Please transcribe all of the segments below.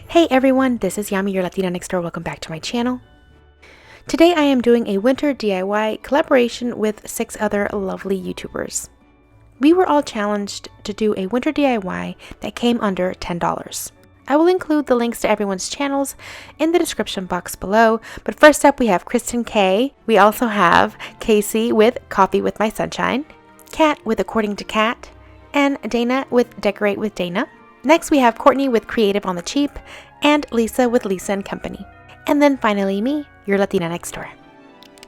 Hey everyone, this is Yami, your Latina next door. Welcome back to my channel. Today I am doing a winter DIY collaboration with 6 other lovely YouTubers. We were all challenged to do a winter DIY that came under $10. I will include the links to everyone's channels in the description box below, but first up we have Kristen K. We also have Casey with Coffee with My Sunshine, Kat with According to Kat, and Dana with Decorate with Dana. Next we have Courtney with Creative on the Cheap, and Lisa with Lisa and Company. And then finally me, your Latina next door.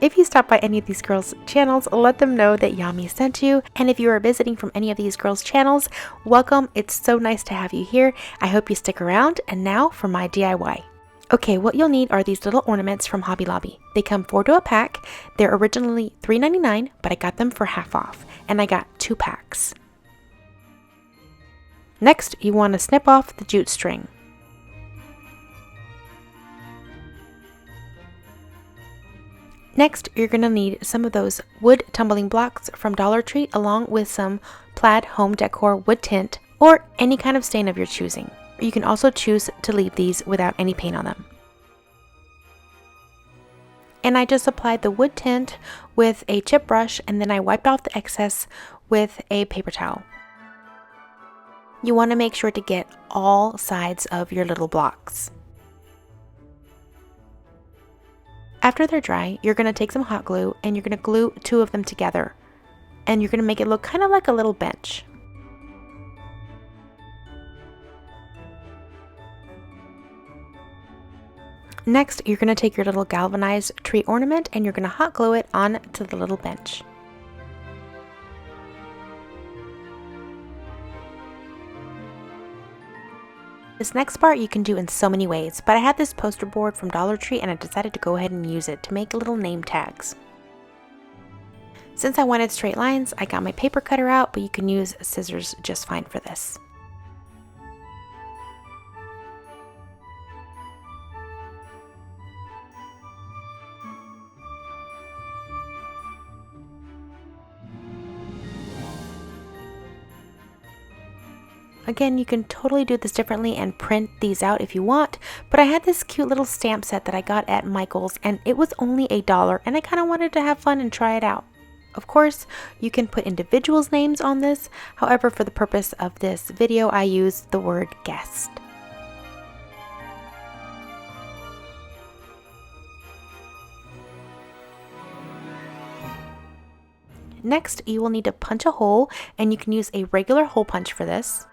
If you stop by any of these girls' channels, let them know that Yami sent you. And if you are visiting from any of these girls' channels, welcome. It's so nice to have you here. I hope you stick around. And now for my DIY. Okay, what you'll need are these little ornaments from Hobby Lobby. They come 4 to a pack. They're originally $3.99, but I got them for half off. And I got 2 packs. Next, you want to snip off the jute string. Next, you're going to need some of those wood tumbling blocks from Dollar Tree along with some plaid home decor wood tint or any kind of stain of your choosing. You can also choose to leave these without any paint on them. And I just applied the wood tint with a chip brush and then I wiped off the excess with a paper towel. You want to make sure to get all sides of your little blocks. After they're dry, you're going to take some hot glue and you're going to glue 2 of them together. And you're going to make it look kind of like a little bench. Next, you're going to take your little galvanized tree ornament and you're going to hot glue it onto the little bench. This next part you can do in so many ways, but I had this poster board from Dollar Tree and I decided to go ahead and use it to make little name tags. Since I wanted straight lines, I got my paper cutter out, but you can use scissors just fine for this. Again, you can totally do this differently and print these out if you want, but I had this cute little stamp set that I got at Michael's and it was only $1 and I kind of wanted to have fun and try it out. Of course, you can put individuals' names on this, however for the purpose of this video I used the word guest. Next, you will need to punch a hole and you can use a regular hole punch for this.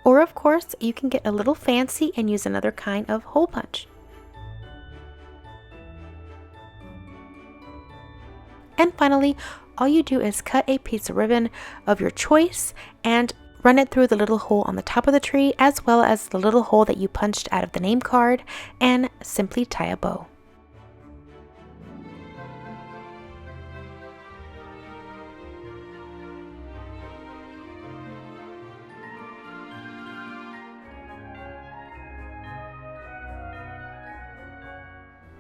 Or of course, you can get a little fancy and use another kind of hole punch. And finally, all you do is cut a piece of ribbon of your choice and run it through the little hole on the top of the tree as well as the little hole that you punched out of the name card and simply tie a bow.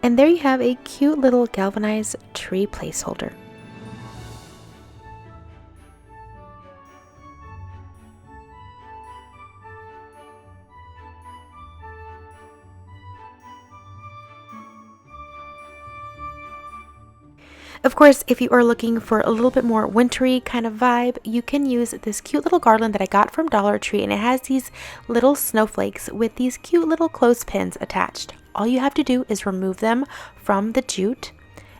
And there you have a cute little galvanized tree placeholder. Of course, if you are looking for a little bit more wintry kind of vibe, you can use this cute little garland that I got from Dollar Tree and it has these little snowflakes with these cute little clothespins attached. All you have to do is remove them from the jute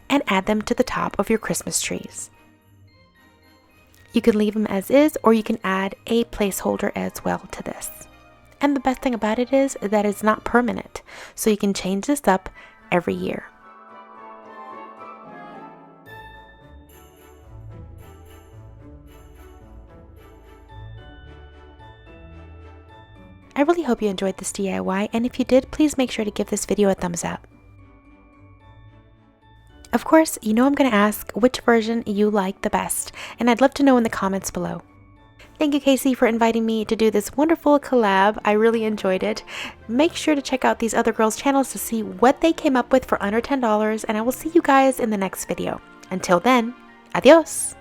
and add them to the top of your Christmas trees. You can leave them as is or you can add a placeholder as well to this. And the best thing about it is that it's not permanent, so you can change this up every year. I really hope you enjoyed this DIY, and if you did, please make sure to give this video a thumbs up. Of course, you know I'm going to ask which version you like the best, and I'd love to know in the comments below. Thank you, Casey, for inviting me to do this wonderful collab. I really enjoyed it. Make sure to check out these other girls' channels to see what they came up with for under $10, and I will see you guys in the next video. Until then, adios!